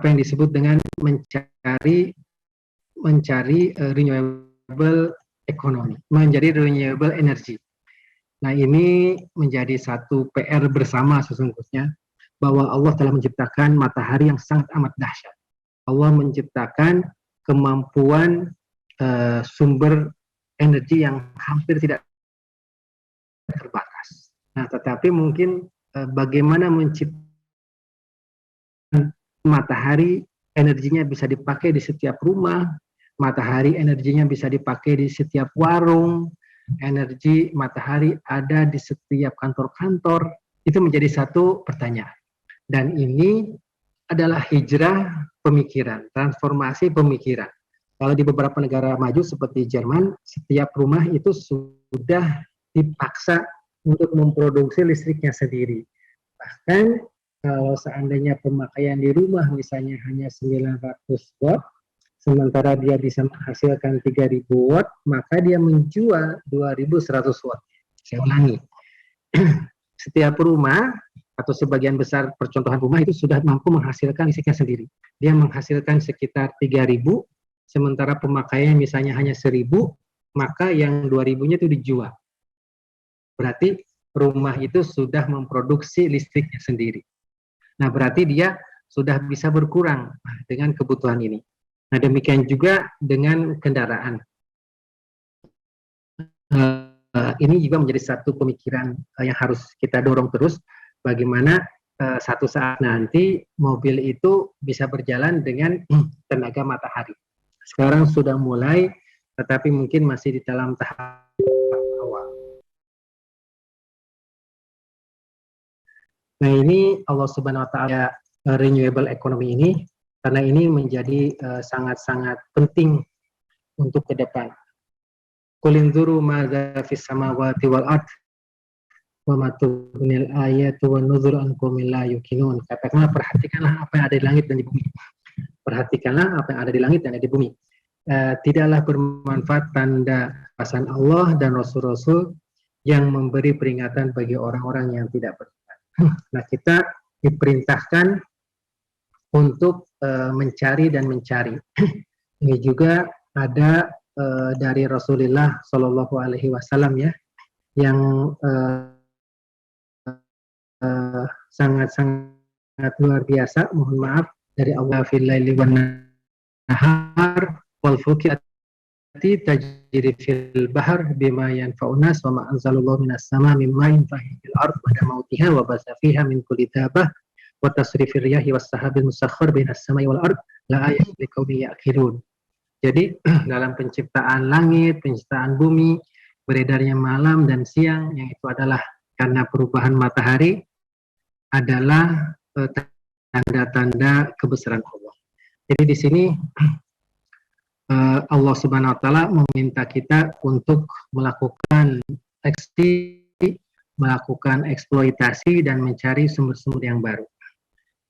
apa yang disebut dengan mencari renewable economy, menjadi renewable energy. Nah, ini menjadi satu PR bersama sesungguhnya, bahwa Allah telah menciptakan matahari yang sangat amat dahsyat. Allah menciptakan kemampuan sumber energi yang hampir tidak terbatas. Nah, tetapi mungkin bagaimana menciptakan matahari, energinya bisa dipakai di setiap rumah, matahari energinya bisa dipakai di setiap warung, energi matahari ada di setiap kantor-kantor, itu menjadi satu pertanyaan. Dan ini adalah hijrah pemikiran, transformasi pemikiran. Kalau di beberapa negara maju seperti Jerman, setiap rumah itu sudah dipaksa untuk memproduksi listriknya sendiri. Bahkan kalau seandainya pemakaian di rumah misalnya hanya 900 watt, sementara dia bisa menghasilkan 3000 watt, maka dia menjual 2100 watt. Saya ulangi, setiap rumah atau sebagian besar percontohan rumah itu sudah mampu menghasilkan listriknya sendiri. Dia menghasilkan sekitar 3000, sementara pemakaian misalnya hanya 1000, maka yang 2000-nya itu dijual. Berarti rumah itu sudah memproduksi listriknya sendiri. Nah, berarti dia sudah bisa berkurang dengan kebutuhan ini. Nah, demikian juga dengan kendaraan. Ini juga menjadi satu pemikiran yang harus kita dorong terus, bagaimana satu saat nanti mobil itu bisa berjalan dengan tenaga matahari. Sekarang sudah mulai, tetapi mungkin masih di dalam tahap awal. Nah, ini Allah Subhanahu wa Ta'ala renewable economy ini, karena ini menjadi sangat-sangat penting untuk ke depan. Qul inzuru madza fis samawati wal ard wa ma tughnil ayatu wan nuzur an qaumin la yuqinun. Katakanlah, perhatikanlah apa yang ada di langit dan di bumi. Perhatikanlah apa yang ada di langit dan di bumi. Tidaklah bermanfaat tanda kebesaran Allah dan Rasul-Rasul yang memberi peringatan bagi orang-orang yang tidak beriman. Nah, kita diperintahkan untuk mencari dan mencari. Ini juga ada dari Rasulullah Shallallahu Alaihi Wasallam ya, yang sangat luar biasa. Mohon maaf, dari Allah fil laili wan nahar wal fulki tajri fil bahr bima yanfa'un nas wa ma anzalallahu minas sama mimma yanfa'u fil ard ba'da mautiha wa basa fiha min kulli dabbah wa tasrifir riyahi was sahabil musakhkhar bainas samai wal ard la ayatin liqaumin ya'qilun. Jadi dalam penciptaan langit, penciptaan bumi, beredarnya malam dan siang, yang itu adalah karena perubahan matahari, adalah tanda-tanda kebesaran Allah. Jadi di sini Allah Subhanahu wa Ta'ala meminta kita untuk melakukan melakukan eksploitasi dan mencari sumber-sumber yang baru.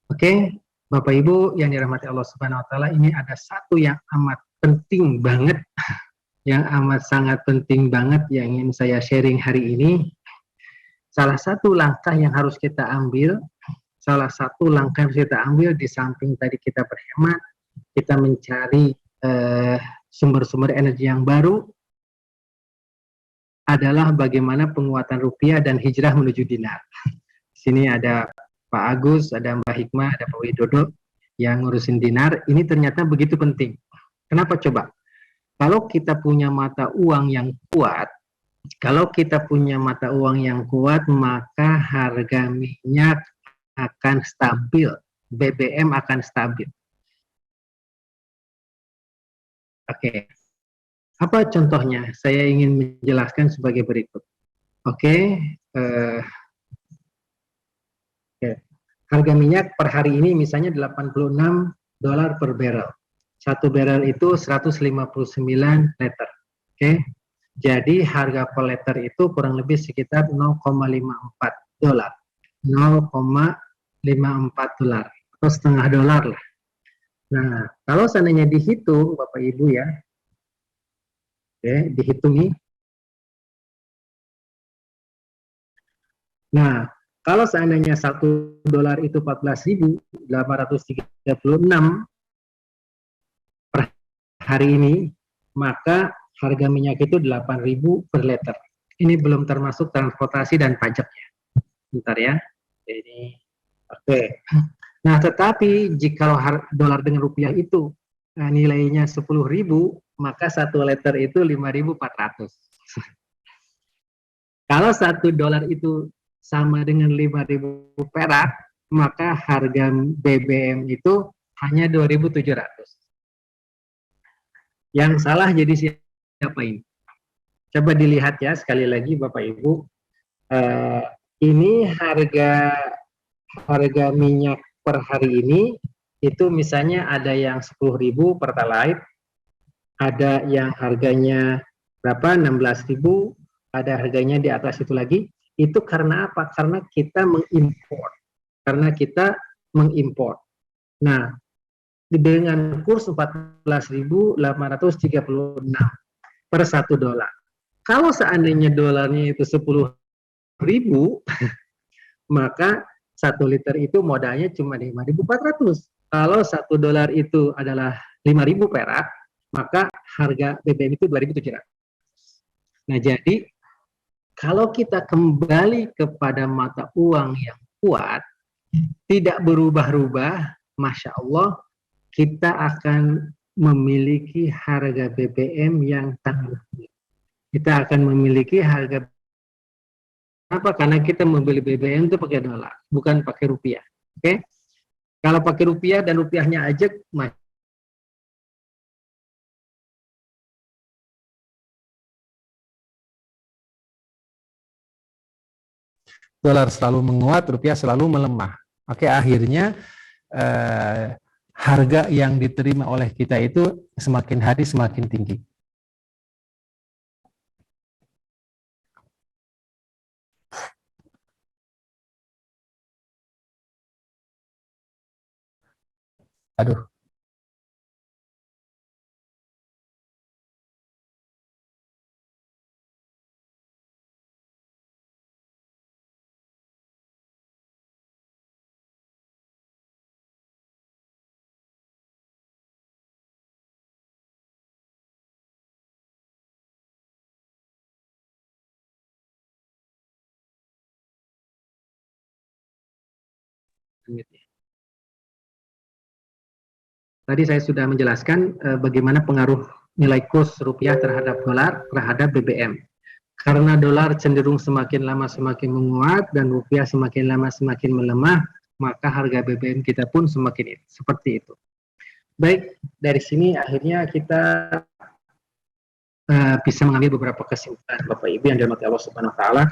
Oke, Bapak Ibu yang dirahmati Allah Subhanahu wa Ta'ala, ini ada satu yang amat penting banget, yang amat sangat penting banget yang ingin saya sharing hari ini. Salah satu langkah yang harus kita ambil, di samping tadi kita berhemat, kita mencari sumber-sumber energi yang baru, adalah bagaimana penguatan rupiah dan hijrah menuju dinar. Di sini ada Pak Agus, ada Mbak Hikmah, ada Pak Widodo yang ngurusin dinar. Ini ternyata begitu penting. Kenapa coba? Kalau kita punya mata uang yang kuat, maka harga minyak akan stabil, BBM akan stabil. Oke. Apa contohnya? Saya ingin menjelaskan sebagai berikut. Oke. Harga minyak per hari ini misalnya $86 per barrel. Satu barrel itu 159 liter. Oke. Jadi harga per liter itu kurang lebih sekitar $0,54. $0,54 atau setengah dolar lah. Nah, kalau seandainya dihitung Bapak Ibu ya, dihitung nih. Nah, Kalau seandainya $1 itu 14.836 per hari ini, maka harga minyak itu 8.000 per liter. Ini belum termasuk transportasi dan pajaknya. Bentar ya. Ini oke. Nah, tetapi jika dolar dengan rupiah itu nilainya 10.000, maka 1 liter itu 5.400. Kalau $1 itu sama dengan 5.000 perak, maka harga BBM itu hanya 2.700. Yang salah jadi siapa ini? Coba dilihat ya sekali lagi Bapak Ibu. Ini harga minyak per hari ini itu misalnya ada yang 10.000 Pertalite, ada yang harganya berapa? 16.000, ada harganya di atas itu lagi. Itu karena apa? Karena kita mengimpor. Nah, dengan kurs 14.836 per $1. Kalau seandainya dolarnya itu 10.000, maka 1 liter itu modalnya cuma 5.400. Kalau $1 itu adalah 5.000 perak, maka harga BBM itu 2.700. Nah, jadi kalau kita kembali kepada mata uang yang kuat, tidak berubah-ubah, Masya Allah, kita akan memiliki harga BBM yang tangguh. Kita akan memiliki harga, apa? Karena kita membeli BBM itu pakai dolar, bukan pakai rupiah. Oke? Kalau pakai rupiah dan rupiahnya aja, dolar selalu menguat, rupiah selalu melemah. Oke, akhirnya harga yang diterima oleh kita itu semakin hari semakin tinggi. Aduh. tadi saya sudah menjelaskan bagaimana pengaruh nilai kurs rupiah terhadap dolar terhadap BBM. Karena dolar cenderung semakin lama semakin menguat dan rupiah semakin lama semakin melemah, maka harga BBM kita pun semakin seperti itu. Baik, dari sini akhirnya kita bisa mengambil beberapa kesimpulan Bapak Ibu yang dirahmati Allah Subhanahu wa taala.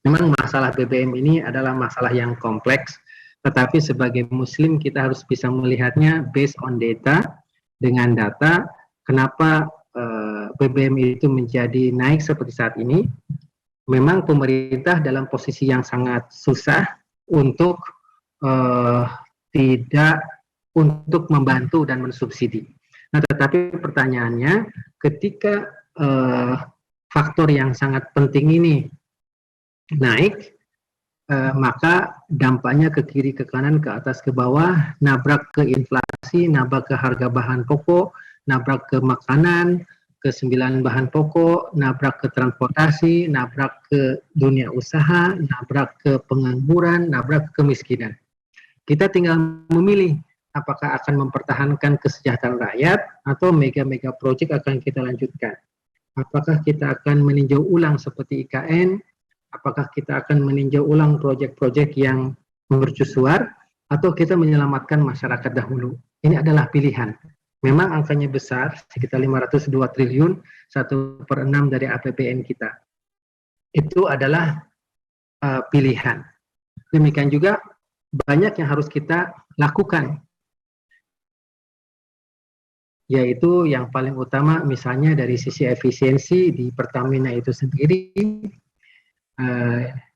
Memang masalah BBM ini adalah masalah yang kompleks, tetapi sebagai muslim kita harus bisa melihatnya based on data, dengan data. Kenapa BBM itu menjadi naik seperti saat ini? Memang pemerintah dalam posisi yang sangat susah untuk tidak untuk membantu dan mensubsidi. Nah, tetapi pertanyaannya, ketika faktor yang sangat penting ini naik, maka dampaknya ke kiri, ke kanan, ke atas, ke bawah, nabrak ke inflasi, nabrak ke harga bahan pokok, nabrak ke makanan, ke 9 bahan pokok, nabrak ke transportasi, nabrak ke dunia usaha, nabrak ke pengangguran, nabrak ke kemiskinan. Kita tinggal memilih apakah akan mempertahankan kesejahteraan rakyat atau mega-mega proyek akan kita lanjutkan. Apakah kita akan meninjau ulang seperti IKN, apakah kita akan meninjau ulang proyek-proyek yang mercusuar, atau kita menyelamatkan masyarakat dahulu. Ini adalah pilihan. Memang angkanya besar, sekitar 502 triliun, 1/6 dari APBN kita. Itu adalah pilihan. Demikian juga banyak yang harus kita lakukan, yaitu yang paling utama misalnya dari sisi efisiensi di Pertamina itu sendiri,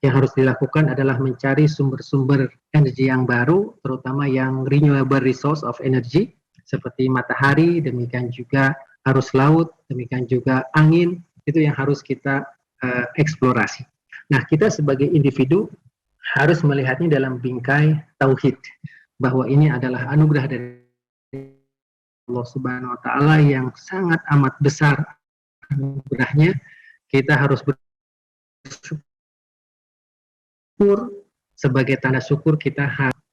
yang harus dilakukan adalah mencari sumber-sumber energi yang baru, terutama yang renewable resource of energy, seperti matahari, demikian juga arus laut, demikian juga angin, itu yang harus kita eksplorasi. Nah, kita sebagai individu harus melihatnya dalam bingkai tauhid, bahwa ini adalah anugerah dari Allah Subhanahu wa taala yang sangat amat besar anugerahnya. Kita harus bersyukur, sebagai tanda syukur kita harus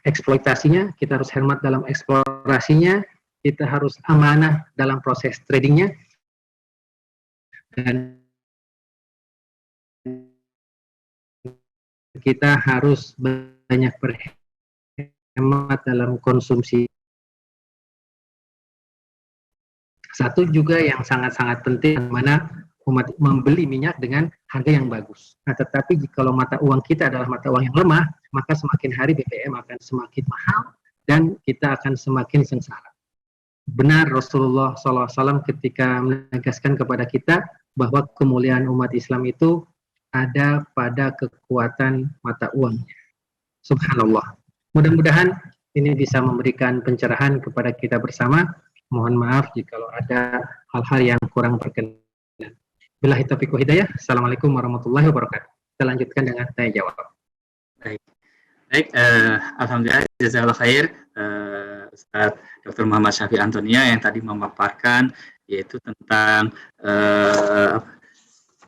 eksploitasinya, kita harus hemat dalam eksplorasinya, kita harus amanah dalam proses tradingnya, dan kita harus banyak berhemat dalam konsumsi. Satu juga yang sangat-sangat penting, mana umat membeli minyak dengan harga yang bagus. Nah, tetapi kalau mata uang kita adalah mata uang yang lemah, maka semakin hari BBM akan semakin mahal dan kita akan semakin sengsara. Benar Rasulullah SAW ketika menegaskan kepada kita bahwa kemuliaan umat Islam itu ada pada kekuatan mata uangnya. Subhanallah. Mudah-mudahan ini bisa memberikan pencerahan kepada kita bersama. Mohon maaf jika ada hal-hal yang kurang berkenan. Billahi taufiq wa hidayah. Assalamualaikum warahmatullahi wabarakatuh. Kita lanjutkan dengan tanya jawab. Baik, alhamdulillah, jazakallah khair, Ustaz Dr. Muhammad Syafi'i Antonia yang tadi memaparkan yaitu tentang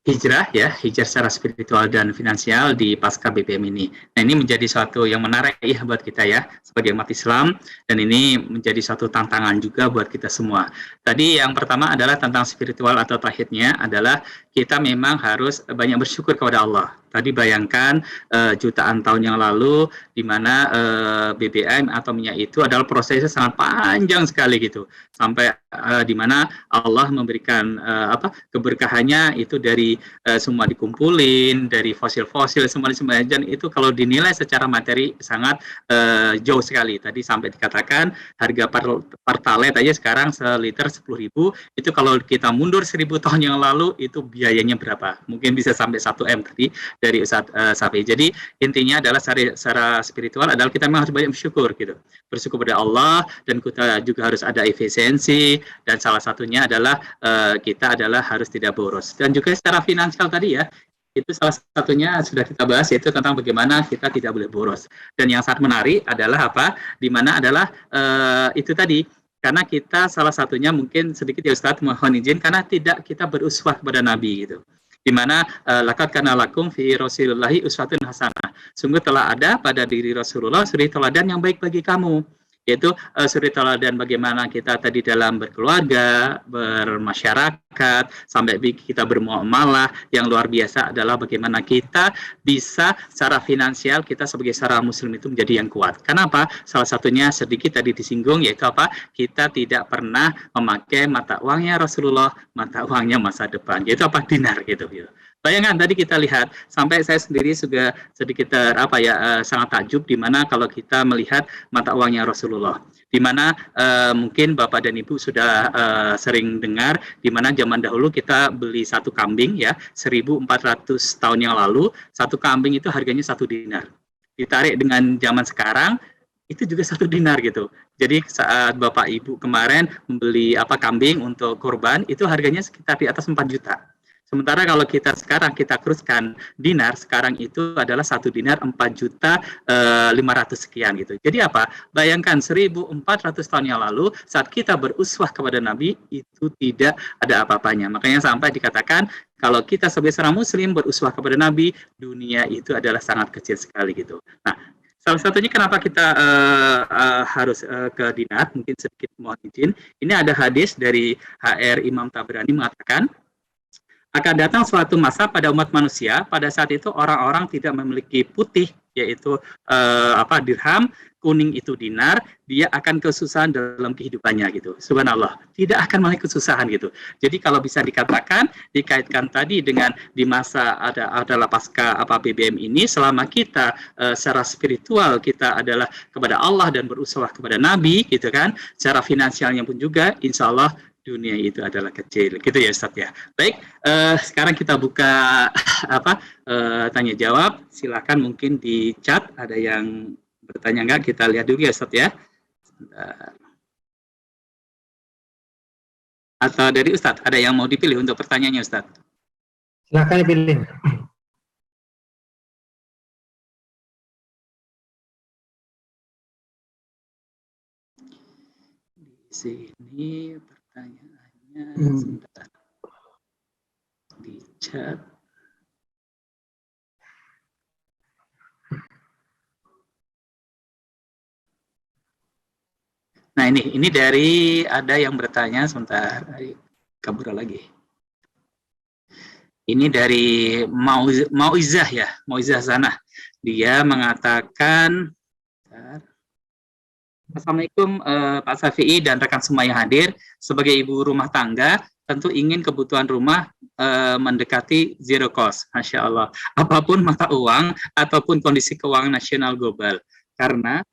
hijrah secara spiritual dan finansial di pasca BBM ini. Nah, ini menjadi suatu yang menarik ya buat kita ya sebagai umat Islam, dan ini menjadi suatu tantangan juga buat kita semua. Tadi yang pertama adalah tentang spiritual atau tauhidnya adalah kita memang harus banyak bersyukur kepada Allah. Tadi bayangkan jutaan tahun yang lalu di mana BBM atau minyak itu adalah prosesnya sangat panjang sekali gitu. Sampai di mana Allah memberikan keberkahannya itu dari semua dikumpulin, dari fosil-fosil semua, dan itu kalau dinilai secara materi sangat jauh sekali. Tadi sampai dikatakan harga Pertalite aja sekarang seliter 10.000, itu kalau kita mundur 1.000 tahun yang lalu itu biayanya berapa? Mungkin bisa sampai 1 M tadi dari Ustaz Syafi'i. Jadi intinya adalah secara spiritual adalah kita memang harus banyak bersyukur gitu. Bersyukur kepada Allah, dan kita juga harus ada efisiensi, dan salah satunya adalah kita adalah harus tidak boros. Dan juga secara finansial tadi ya, itu salah satunya sudah kita bahas, yaitu tentang bagaimana kita tidak boleh boros. Dan yang sangat menarik adalah apa? Di mana adalah itu tadi, karena kita salah satunya mungkin sedikit ya Ustadz, mohon izin, karena tidak kita beruswah kepada Nabi gitu. Di mana laqad kana lakum fi Rasulillahi uswatun hasanah. Sungguh telah ada pada diri Rasulullah suri teladan yang baik bagi kamu. Yaitu suri teladan bagaimana kita tadi dalam berkeluarga, bermasyarakat, sampai kita bermuamalah. Yang luar biasa adalah bagaimana kita bisa secara finansial kita sebagai seorang muslim itu menjadi yang kuat. Kenapa? Salah satunya sedikit tadi disinggung, yaitu apa? Kita tidak pernah memakai mata uangnya Rasulullah, mata uangnya masa depan, yaitu apa? Dinar gitu. Bayangkan tadi kita lihat, sampai saya sendiri juga sedikit sangat takjub, di mana kalau kita melihat mata uangnya Rasulullah, di mana mungkin Bapak dan Ibu sudah sering dengar, di mana zaman dahulu kita beli satu kambing ya 1.400 tahun yang lalu, satu kambing itu harganya 1 dinar. Ditarik dengan zaman sekarang itu juga 1 dinar gitu. Jadi saat Bapak Ibu kemarin membeli kambing untuk kurban, itu harganya sekitar di atas 4 juta. Sementara kalau kita sekarang kita kuruskan dinar, sekarang itu adalah 1 dinar 4.500.000 sekian gitu. Jadi apa? Bayangkan 1.400 tahun yang lalu saat kita beruswah kepada Nabi itu tidak ada apa-apanya. Makanya sampai dikatakan kalau kita sebagai seorang muslim beruswah kepada Nabi, dunia itu adalah sangat kecil sekali gitu. Nah, salah satunya kenapa kita harus ke dinar, mungkin sedikit mohon izin. Ini ada hadis dari HR Imam Tabrani mengatakan, akan datang suatu masa pada umat manusia, pada saat itu orang-orang tidak memiliki putih, yaitu dirham, kuning itu dinar, dia akan kesusahan dalam kehidupannya gitu. Subhanallah, tidak akan memiliki kesusahan gitu. Jadi kalau bisa dikatakan, dikaitkan tadi dengan di masa adalah pasca BBM ini, selama kita secara spiritual kita adalah kepada Allah dan berusaha kepada Nabi gitu kan, secara finansialnya pun juga, insya Allah dunia itu adalah kecil, gitu ya Ustadz ya. Baik, sekarang kita buka tanya jawab. Silakan mungkin di chat ada yang bertanya enggak, kita lihat dulu ya Ustadz ya. Atau dari Ustadz ada yang mau dipilih untuk pertanyaannya Ustadz? Silakan dipilih. sini pertanyaannya sebentar di chat. Nah ini dari ada yang bertanya sebentar, kabur lagi. Ini dari Mauizah ya, Mauizah Zanah. Dia mengatakan, Assalamualaikum Pak Syafi'i dan rekan semua yang hadir. Sebagai ibu rumah tangga, tentu ingin kebutuhan rumah mendekati zero cost, Masya Allah. Apapun mata uang ataupun kondisi keuangan nasional global. Karena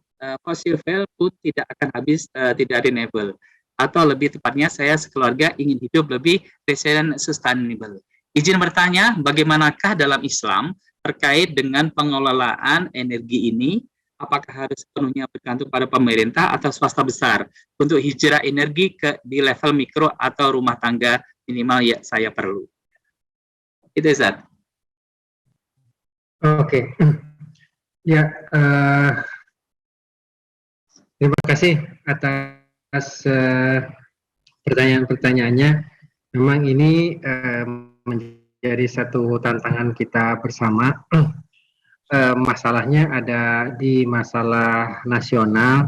fossil fuel pun tidak akan habis, tidak renewable. Atau lebih tepatnya saya sekeluarga ingin hidup lebih resilient sustainable. Izin bertanya, bagaimanakah dalam Islam terkait dengan pengelolaan energi ini? Apakah harus sepenuhnya bergantung pada pemerintah atau swasta besar untuk hijrah energi di level mikro atau rumah tangga minimal ya saya perlu. Itu Ustaz. Oke. Ya, terima kasih atas pertanyaan-pertanyaannya. Memang ini menjadi satu tantangan kita bersama. Masalahnya ada di masalah nasional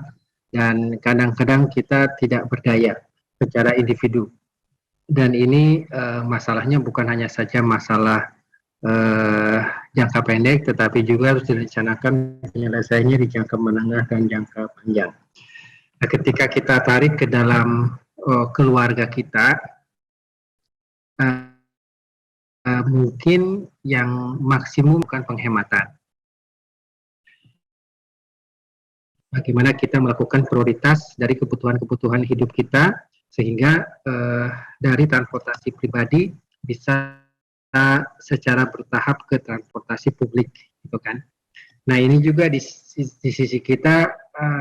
dan kadang-kadang kita tidak berdaya secara individu. Dan ini masalahnya bukan hanya saja masalah jangka pendek, tetapi juga harus direncanakan penyelesaiannya di jangka menengah dan jangka panjang. Nah, ketika kita tarik ke dalam keluarga kita, mungkin yang maksimum bukan penghematan. Bagaimana kita melakukan prioritas dari kebutuhan-kebutuhan hidup kita, sehingga dari transportasi pribadi bisa secara bertahap ke transportasi publik, gitu kan. Nah ini juga di sisi kita,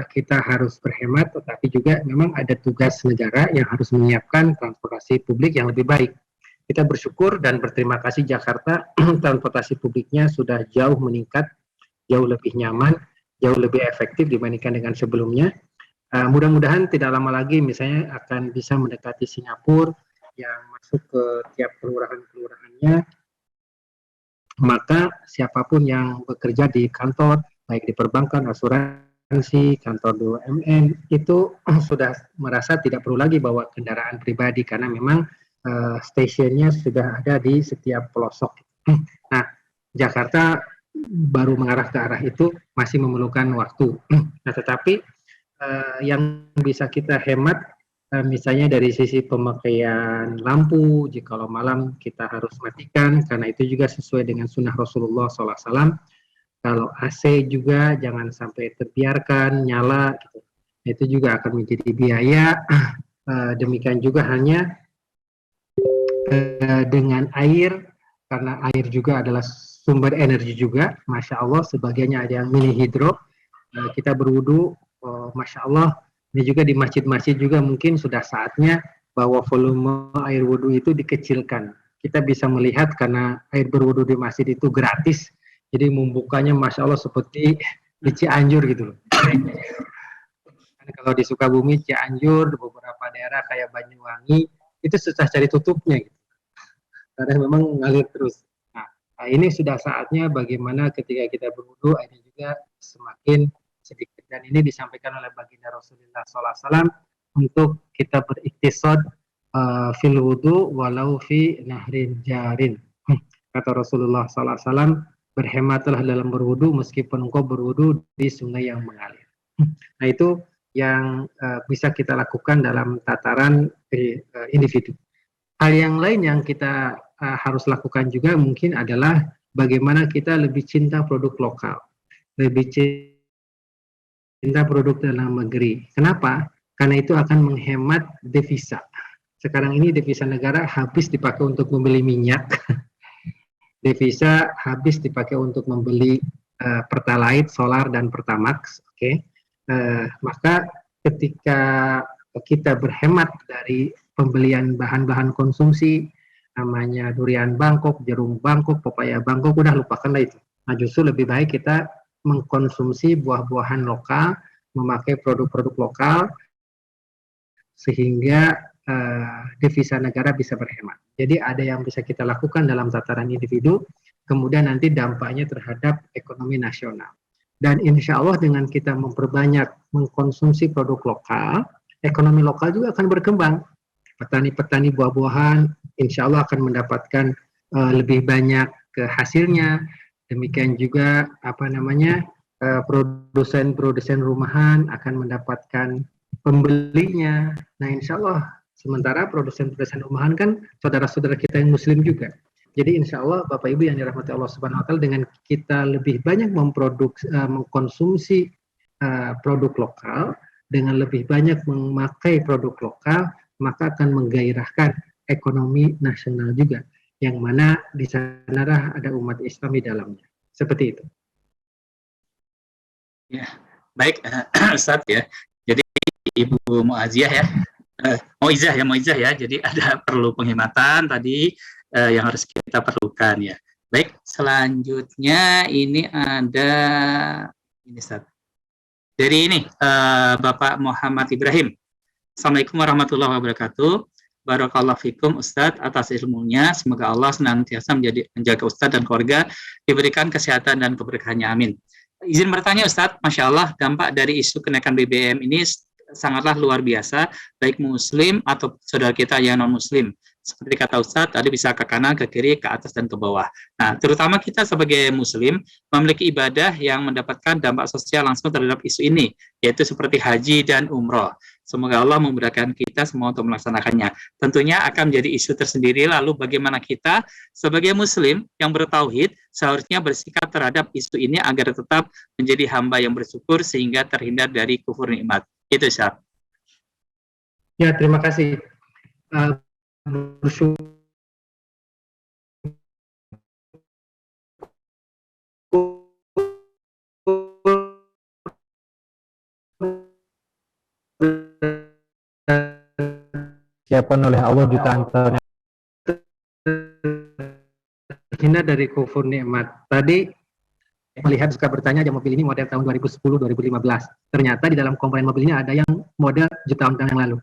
kita harus berhemat, tetapi juga memang ada tugas negara yang harus menyiapkan transportasi publik yang lebih baik. Kita bersyukur dan berterima kasih Jakarta, transportasi publiknya sudah jauh meningkat, jauh lebih nyaman, jauh lebih efektif dibandingkan dengan sebelumnya. Mudah-mudahan tidak lama lagi misalnya akan bisa mendekati Singapura yang masuk ke tiap kelurahan-kelurahannya. Maka siapapun yang bekerja di kantor, baik di perbankan, asuransi, kantor BUMN, itu sudah merasa tidak perlu lagi bawa kendaraan pribadi karena memang stasiunnya sudah ada di setiap pelosok. Nah, Jakarta baru mengarah ke arah itu masih memerlukan waktu. Nah, tetapi yang bisa kita hemat misalnya dari sisi pemakaian lampu, jikalau malam kita harus matikan karena itu juga sesuai dengan sunnah Rasulullah SAW. Kalau AC juga jangan sampai terbiarkan nyala, gitu. Itu juga akan menjadi biaya. Demikian juga hanya dengan air, karena air juga adalah sumber energi juga, Masya Allah, sebagiannya ada yang mini hidro, kita berwudu, Masya Allah, ini juga di masjid-masjid juga mungkin sudah saatnya bahwa volume air wudu itu dikecilkan. Kita bisa melihat karena air berwudu di masjid itu gratis, jadi membukanya Masya Allah seperti di Cianjur gitu loh. Kalau di Sukabumi, Cianjur, beberapa daerah kayak Banyuwangi, itu susah cari tutupnya gitu. Karena memang ngalir terus. Nah, ini sudah saatnya bagaimana ketika kita berwudu airnya juga semakin sedikit, dan ini disampaikan oleh baginda Rasulullah SAW untuk kita beriktisad fil wudu walau fi nahrin jarin. Kata Rasulullah SAW, berhematlah dalam berwudu meskipun engkau berwudu di sungai yang mengalir. Nah itu yang bisa kita lakukan dalam tataran individu. Hal yang lain yang kita harus lakukan juga mungkin adalah bagaimana kita lebih cinta produk lokal, lebih cinta produk dalam negeri. Kenapa? Karena itu akan menghemat devisa. Sekarang ini devisa negara habis dipakai untuk membeli minyak, devisa habis dipakai untuk membeli Pertalite, solar, dan Pertamax. Oke, maka ketika kita berhemat dari pembelian bahan-bahan konsumsi, namanya durian Bangkok, jeruk Bangkok, pepaya Bangkok, udah lupakanlah itu. Nah justru lebih baik kita mengkonsumsi buah-buahan lokal, memakai produk-produk lokal, sehingga devisa negara bisa berhemat. Jadi ada yang bisa kita lakukan dalam tataran individu, kemudian nanti dampaknya terhadap ekonomi nasional. Dan insya Allah dengan kita memperbanyak mengkonsumsi produk lokal, ekonomi lokal juga akan berkembang. Petani-petani buah-buahan insya Allah akan mendapatkan lebih banyak hasilnya. Demikian juga produsen-produsen rumahan akan mendapatkan pembelinya. Nah insya Allah sementara produsen-produsen rumahan kan saudara-saudara kita yang muslim juga. Jadi insya Allah Bapak Ibu yang dirahmati Allah Subhanahu Wa Taala, dengan kita lebih banyak mengkonsumsi produk lokal, dengan lebih banyak memakai produk lokal, maka akan menggairahkan ekonomi nasional juga, yang mana di sanalah ada umat Islam di dalamnya. Seperti itu. Ya, baik Ustadz ya. Jadi Ibu Muazziyah ya, Moizah ya. Jadi ada perlu penghematan tadi yang harus kita perlukan ya. Baik, selanjutnya ini ada ini Ustadz. Dari ini Bapak Muhammad Ibrahim. Assalamualaikum warahmatullahi wabarakatuh. Barakallahu fikum Ustadz atas ilmunya. Semoga Allah senantiasa menjaga Ustadz dan keluarga, diberikan kesehatan dan keberkahannya. Amin. Izin bertanya Ustadz, Masya Allah, dampak dari isu kenaikan BBM ini sangatlah luar biasa, baik muslim atau saudara kita yang non-muslim. Seperti kata Ustadz, tadi bisa ke kanan, ke kiri, ke atas, dan ke bawah. Nah, terutama kita sebagai muslim memiliki ibadah yang mendapatkan dampak sosial langsung terhadap isu ini, yaitu seperti haji dan umroh. Semoga Allah memudahkan kita semua untuk melaksanakannya. Tentunya akan menjadi isu tersendiri, lalu bagaimana kita sebagai muslim yang bertauhid seharusnya bersikap terhadap isu ini agar tetap menjadi hamba yang bersyukur sehingga terhindar dari kufur nikmat. Itu Ustaz. Ya, terima kasih. Bersyukur siapkan oleh Allah jutaan tahun terhindar dari kufur nikmat. Tadi melihat suka bertanya aja mobil ini model tahun 2010-2015. Ternyata di dalam komponen mobilnya ada yang model jutaan tahun yang lalu,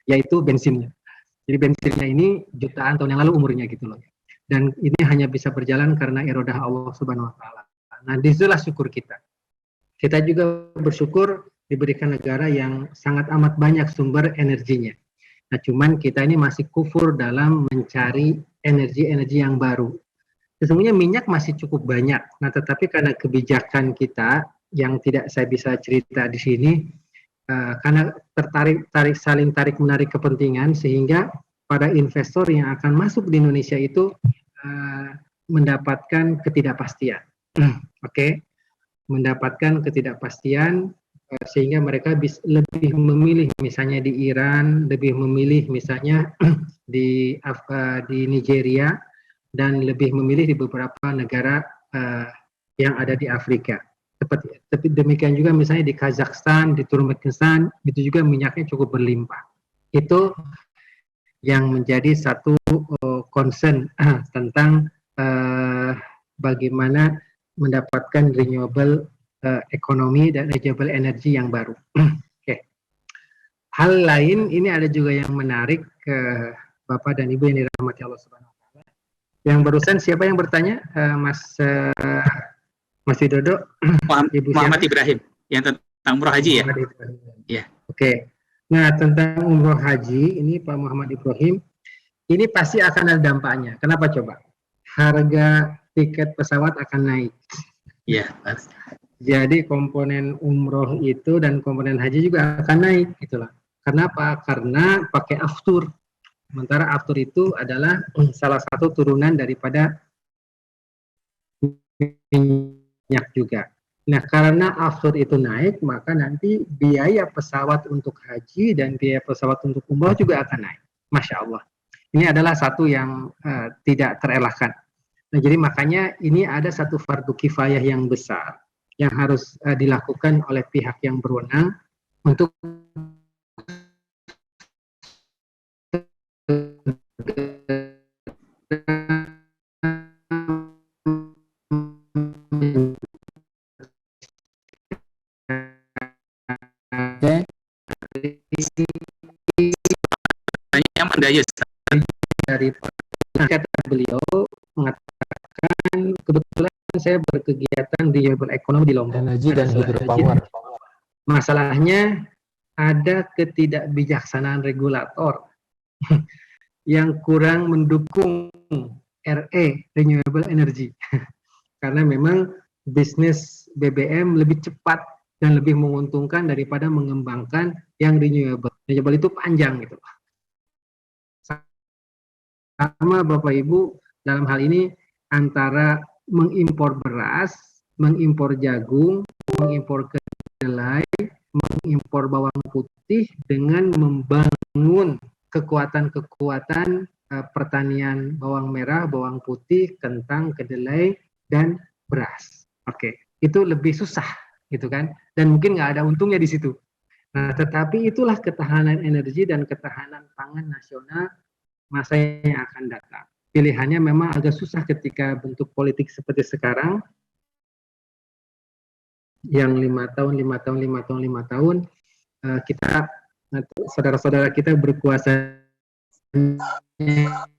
yaitu bensinnya. Jadi bensinnya ini jutaan tahun yang lalu umurnya gitu loh. Dan ini hanya bisa berjalan karena irodah Allah Subhanahu Wa Taala. Nah, disitulah syukur kita. Kita juga bersyukur diberikan negara yang sangat amat banyak sumber energinya. Nah, cuman kita ini masih kufur dalam mencari energi-energi yang baru. Sesungguhnya minyak masih cukup banyak. Nah, tetapi karena kebijakan kita yang tidak saya bisa cerita di sini, karena saling tarik menarik kepentingan, sehingga para investor yang akan masuk di Indonesia itu mendapatkan ketidakpastian. Oke. Mendapatkan ketidakpastian sehingga mereka lebih memilih misalnya di Iran, lebih memilih misalnya di Nigeria, dan lebih memilih di beberapa negara yang ada di Afrika. Tapi demikian juga misalnya di Kazakhstan, di Turkmenistan, itu juga minyaknya cukup berlimpah. Itu yang menjadi satu concern tentang bagaimana mendapatkan renewable ekonomi dan renewable energy yang baru. Oke. Hal lain ini ada juga yang menarik ke Bapak dan Ibu yang dirahmati Allah Subhanahu Wa Taala. Yang barusan siapa yang bertanya, Mas Widodo? Muhammad Ibrahim yang tentang umroh haji ya. Ya. Oke. Nah, tentang umroh haji ini Pak Muhammad Ibrahim, ini pasti akan ada dampaknya. Kenapa coba? Harga tiket pesawat akan naik. Iya. Jadi komponen umroh itu dan komponen haji juga akan naik, gitulah. Kenapa? Karena pakai aftur. Sementara aftur itu adalah salah satu turunan daripada minyak juga. Nah, karena aftur itu naik, maka nanti biaya pesawat untuk haji dan biaya pesawat untuk umroh juga akan naik. Masya Allah. Ini adalah satu yang tidak terelakkan. Nah, jadi makanya ini ada satu fardu kifayah yang besar yang harus dilakukan oleh pihak yang berwenang untuk Anda ya Ustaz? Dari kata beliau mengatakan kebetulan saya berkegiatan di renewable economy di Lombok. Energi dan hydropower. Masalahnya ada ketidakbijaksanaan regulator yang kurang mendukung RE, renewable energy. Karena memang bisnis BBM lebih cepat dan lebih menguntungkan daripada mengembangkan yang renewable. Renewable itu panjang gitu. Sama Bapak Ibu dalam hal ini antara mengimpor beras, mengimpor jagung, mengimpor kedelai, mengimpor bawang putih dengan membangun kekuatan-kekuatan pertanian bawang merah, bawang putih, kentang, kedelai, dan beras. Oke, itu lebih susah gitu kan, dan mungkin nggak ada untungnya di situ. Nah, tetapi itulah ketahanan energi dan ketahanan pangan nasional masa yang akan datang. Pilihannya memang agak susah ketika bentuk politik seperti sekarang, yang 5 tahun, kita, saudara-saudara kita berkuasa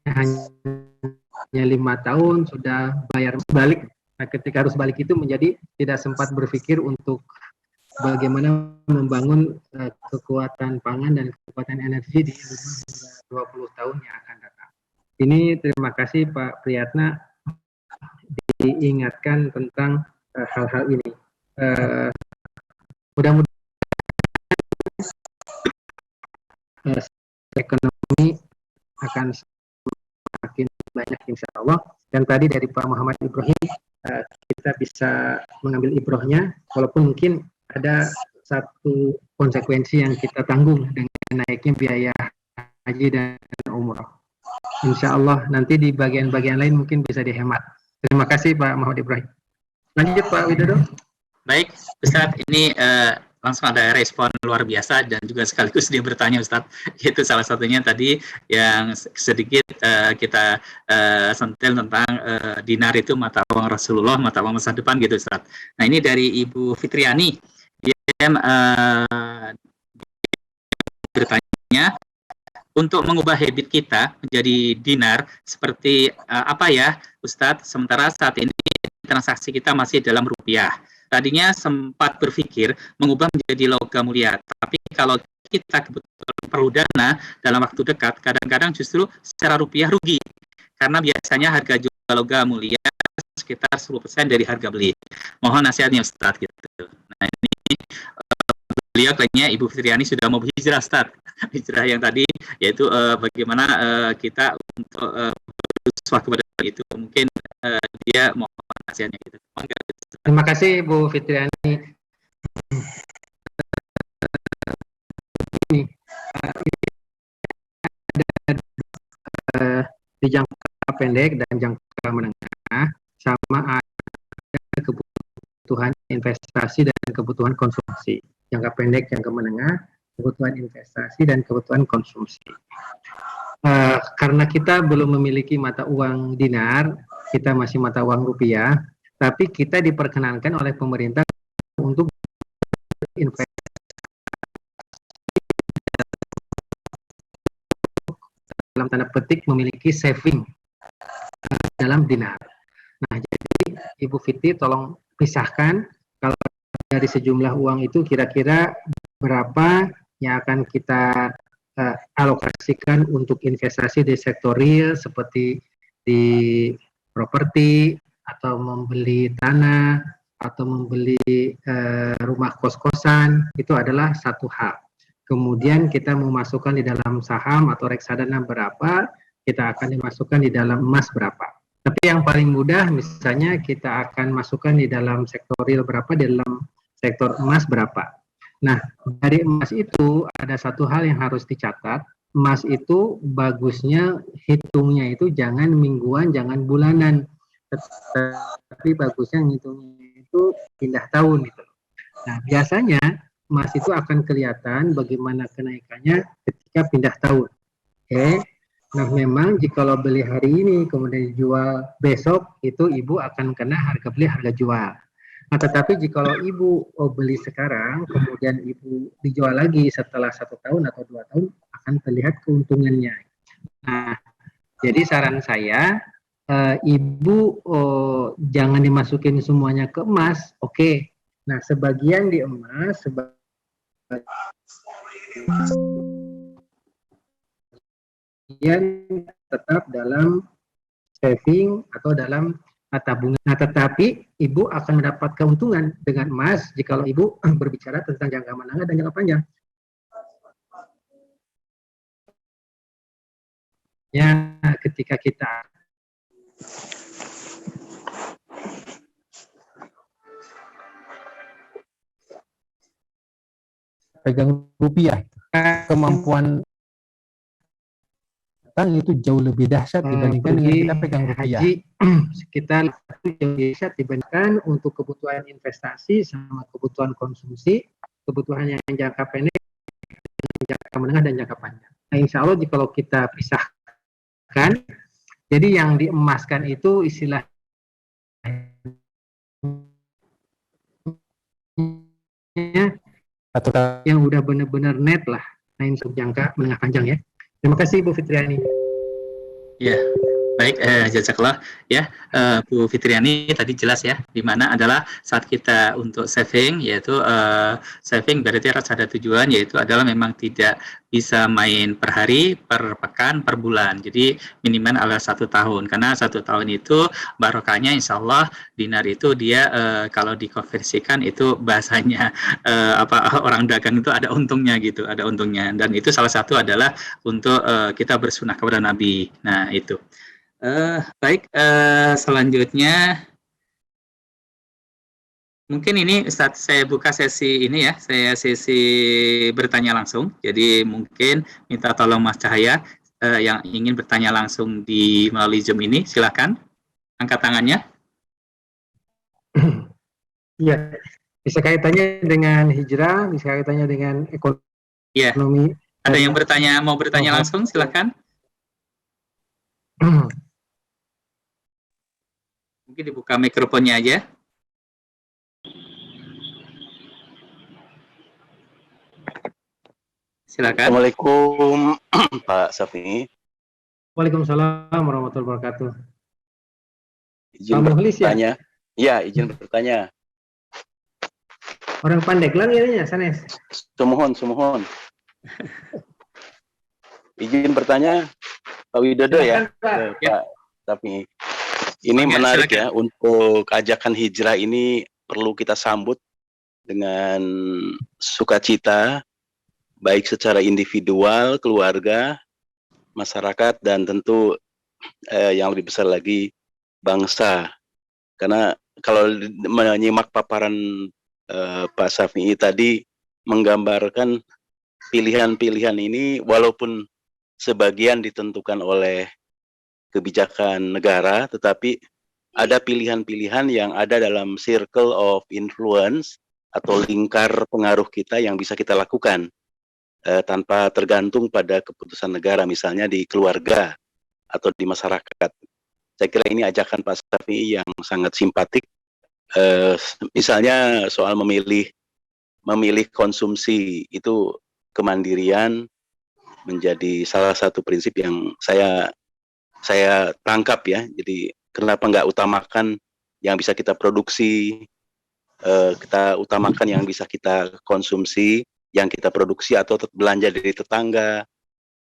hanya 5 tahun, sudah bayar balik. Nah, ketika harus balik itu menjadi tidak sempat berpikir untuk bagaimana membangun kekuatan pangan dan kekuatan energi di 20 tahun yang akan datang. Ini terima kasih Pak Priyatna diingatkan tentang hal-hal ini. Mudah-mudahan ekonomi akan semakin banyak insya Allah. Dan tadi dari Pak Muhammad Ibrahim kita bisa mengambil ibrohnya, walaupun mungkin ada satu konsekuensi yang kita tanggung dengan naiknya biaya haji dan umroh. Insya Allah nanti di bagian-bagian lain mungkin bisa dihemat. Terima kasih Pak Muhammad Ibrahim. Lanjut Pak Widodo. Baik, Ustadz, ini langsung ada respon luar biasa dan juga sekaligus dia bertanya Ustadz, itu salah satunya tadi yang sedikit kita sentil tentang dinar itu mata uang Rasulullah, mata uang masa depan gitu Ustadz. Nah ini dari Ibu Fitriani, dia bertanya, untuk mengubah habit kita menjadi dinar seperti apa ya Ustadz, sementara saat ini transaksi kita masih dalam rupiah. Tadinya sempat berpikir mengubah menjadi logam mulia, tapi kalau kita kebetulan perlu dana dalam waktu dekat, kadang-kadang justru secara rupiah rugi, karena biasanya harga jual logam mulia sekitar 10% dari harga beli. Mohon nasihatnya Ustadz gitu. Nah ini beliau kayaknya Ibu Fitriani sudah mau berhijrah Ustadz. Hijrah yang tadi yaitu bagaimana kita untuk berusaha kepada itu, mungkin dia mohon nasihatnya gitu. Terima kasih Bu Fitriani. Ini ada di jangka pendek dan jangka menengah, sama ada kebutuhan investasi dan kebutuhan konsumsi. Jangka pendek, jangka menengah, kebutuhan investasi dan kebutuhan konsumsi. Karena kita belum memiliki mata uang dinar, kita masih mata uang rupiah, tapi kita diperkenankan oleh pemerintah untuk investasi dalam tanda petik memiliki saving dalam dinar. Nah, jadi Ibu Fitri tolong pisahkan kalau dari sejumlah uang itu kira-kira berapa yang akan kita alokasikan untuk investasi di sektor real seperti di properti, atau membeli tanah, atau membeli rumah kos-kosan, itu adalah satu hal. Kemudian kita memasukkan di dalam saham atau reksadana berapa, kita akan dimasukkan di dalam emas berapa. Tapi yang paling mudah misalnya kita akan masukkan di dalam sektor real berapa, di dalam sektor emas berapa. Nah, dari emas itu ada satu hal yang harus dicatat. Emas itu bagusnya hitungnya itu jangan mingguan, jangan bulanan, tapi bagusnya ngitungnya itu pindah tahun gitu. Nah, biasanya emas itu akan kelihatan bagaimana kenaikannya ketika pindah tahun. Oke. Nah, memang jikalau beli hari ini kemudian dijual besok, itu Ibu akan kena harga beli, harga jual. Nah, tetapi jikalau Ibu beli sekarang, kemudian Ibu dijual lagi setelah 1 tahun atau 2 tahun, akan terlihat keuntungannya. Nah, jadi saran saya, Ibu jangan dimasukin semuanya ke emas, oke. Nah, sebagian di emas, sebagian tetap dalam saving atau dalam tabungan. Nah, tetapi Ibu akan mendapat keuntungan dengan emas jika Ibu berbicara tentang jangka menengah dan jangka panjang. Ya, ketika kita pegang rupiah, kemampuan itu jauh lebih dahsyat dibandingkan dengan kita pegang rupiah. Haji sekitar jauh dahsyat dibandingkan untuk kebutuhan investasi sama kebutuhan konsumsi, kebutuhan yang jangka pendek, jangka menengah dan jangka panjang. Nah, insya Allah kalau kita pisahkan, jadi yang diemaskan itu istilahnya yang udah benar-benar net lah. Nah, untuk jangka menengah panjang ya. Terima kasih Bu Fitriani. Ya, baik, jazakallah ya, Bu Fitriani tadi jelas ya, di mana adalah saat kita untuk saving, yaitu saving berarti harus ada tujuan, yaitu adalah memang tidak bisa main per hari, per pekan, per bulan. Jadi minimal adalah 1 tahun, karena 1 tahun itu barokahnya insya Allah dinar itu dia kalau dikonversikan itu bahasanya orang dagang itu ada untungnya gitu, ada untungnya. Dan itu salah satu adalah untuk kita bersunah kepada Nabi. Nah itu. Baik, selanjutnya mungkin ini saat saya buka sesi ini ya, saya sesi bertanya langsung. Jadi mungkin minta tolong Mas Cahaya yang ingin bertanya langsung di melalui Zoom ini, silakan angkat tangannya. Iya, bisa kaitannya dengan hijrah, bisa kaitannya dengan ekonomi. Iya. Ada yang mau bertanya langsung, silakan. Mungkin dibuka mikrofonnya aja. Silakan. Assalamualaikum Pak Safi. Waalaikumsalam warahmatullahi wabarakatuh. Izin bertanya. Ya, izin bertanya. Orang Pandeglang ya, sanes. Sumuhun. Izin bertanya Pak Widodo ya, Pak Safi. Ini menarik ya, untuk ajakan hijrah ini perlu kita sambut dengan sukacita, baik secara individual, keluarga, masyarakat, dan tentu yang lebih besar lagi bangsa. Karena kalau menyimak paparan Pak Safi tadi menggambarkan pilihan-pilihan ini walaupun sebagian ditentukan oleh kebijakan negara, tetapi ada pilihan-pilihan yang ada dalam circle of influence atau lingkar pengaruh kita yang bisa kita lakukan tanpa tergantung pada keputusan negara, misalnya di keluarga atau di masyarakat. Saya kira ini ajakan Pak Safi yang sangat simpatik. Misalnya soal memilih konsumsi, itu kemandirian menjadi salah satu prinsip yang saya tangkap ya. Jadi kenapa nggak utamakan yang bisa kita produksi, kita utamakan yang bisa kita konsumsi, yang kita produksi, atau belanja dari tetangga,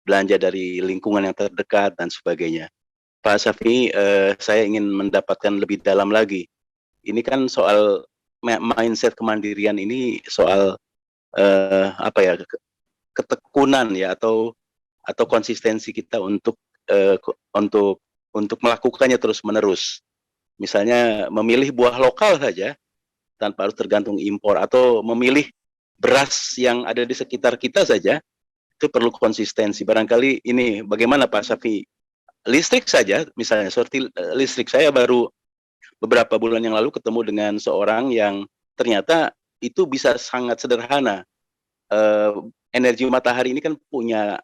belanja dari lingkungan yang terdekat dan sebagainya. Pak Safi, saya ingin mendapatkan lebih dalam lagi. Ini kan soal mindset kemandirian ini soal ketekunan ya, atau konsistensi kita untuk melakukannya terus-menerus. Misalnya memilih buah lokal saja tanpa harus tergantung impor, atau memilih beras yang ada di sekitar kita saja, itu perlu konsistensi. Barangkali ini bagaimana Pak Safi? Listrik saja, misalnya seperti listrik, saya baru beberapa bulan yang lalu ketemu dengan seorang yang ternyata itu bisa sangat sederhana. Energi matahari ini kan punya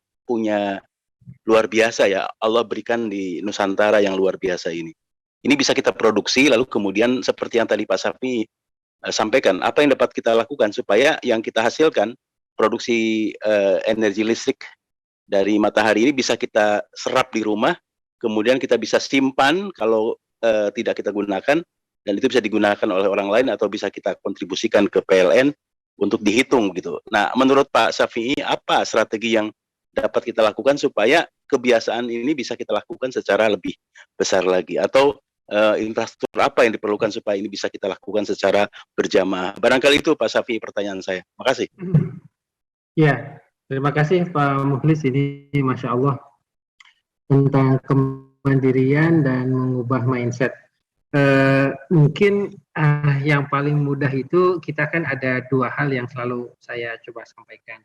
luar biasa ya, Allah berikan di Nusantara yang luar biasa ini. Ini bisa kita produksi, lalu kemudian seperti yang tadi Pak Safi sampaikan, apa yang dapat kita lakukan supaya yang kita hasilkan produksi energi listrik dari matahari ini bisa kita serap di rumah, kemudian kita bisa simpan kalau tidak kita gunakan, dan itu bisa digunakan oleh orang lain atau bisa kita kontribusikan ke PLN untuk dihitung gitu. Nah, menurut Pak Syafi'i, apa strategi yang dapat kita lakukan supaya kebiasaan ini bisa kita lakukan secara lebih besar lagi, atau infrastruktur apa yang diperlukan supaya ini bisa kita lakukan secara berjamaah? Barangkali itu Pak Syafi'i pertanyaan saya. Makasih. Ya, terima kasih Pak Mukhlis. Ini Masya Allah tentang kemandirian dan mengubah mindset. Mungkin yang paling mudah itu kita kan ada dua hal yang selalu saya coba sampaikan.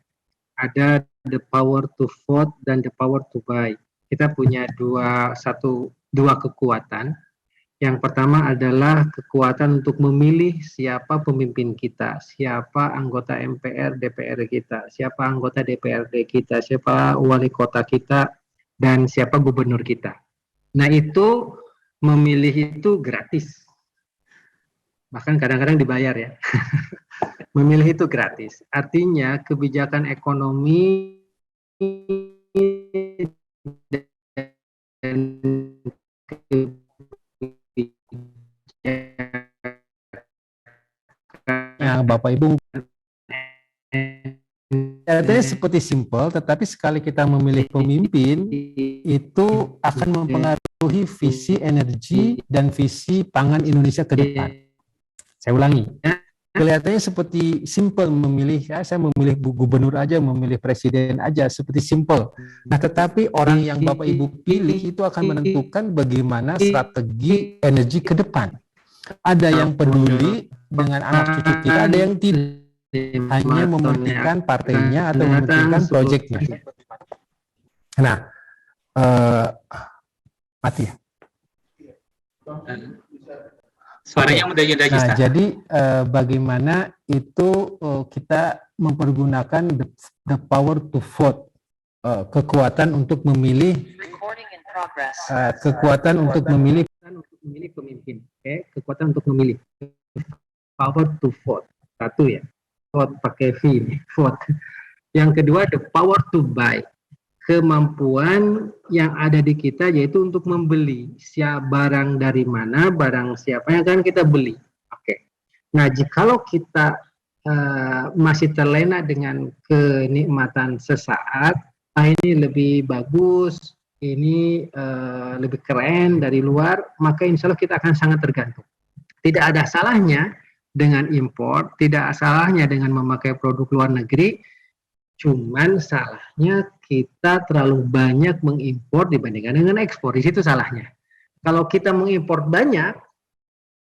Ada the power to vote dan the power to buy. Kita punya dua kekuatan. Yang pertama adalah kekuatan untuk memilih siapa pemimpin kita, siapa anggota MPR, DPR kita, siapa anggota DPRD kita, siapa wali kota kita, dan siapa gubernur kita. Nah, itu memilih itu gratis. Bahkan kadang-kadang dibayar ya. Memilih itu gratis. Artinya kebijakan ekonomi dan Nah, Bapak Ibu, katanya seperti simpel, tetapi sekali kita memilih pemimpin, itu akan mempengaruhi visi energi dan visi pangan Indonesia ke depan. Saya ulangi, kelihatannya seperti simpel memilih, ya, saya memilih gubernur aja, memilih presiden aja, seperti simpel. Nah, tetapi orang yang Bapak Ibu pilih itu akan menentukan bagaimana strategi energi ke depan. Ada yang peduli dengan anak cucu kita, ada yang tidak, hanya mementingkan partainya atau mementingkan proyeknya. Nah, mati ya. Suaranya udah Nah, jadi bagaimana itu kita mempergunakan the power to vote, kekuatan untuk memilih, kekuatan untuk memilih pemimpin, kekuatan untuk memilih, power to vote, satu ya, vote pakai V, vote. Yang kedua, the power to buy, kemampuan yang ada di kita yaitu untuk membeli barang dari mana, barang siapa yang akan kita beli. Oke. Nah, jikalau kita masih terlena dengan kenikmatan sesaat, ini lebih bagus, ini lebih keren dari luar, maka insya Allah kita akan sangat tergantung. Tidak ada salahnya dengan impor, tidak salahnya dengan memakai produk luar negeri, cuman salahnya kita terlalu banyak mengimpor dibandingkan dengan ekspor. Di situ salahnya. Kalau kita mengimpor banyak,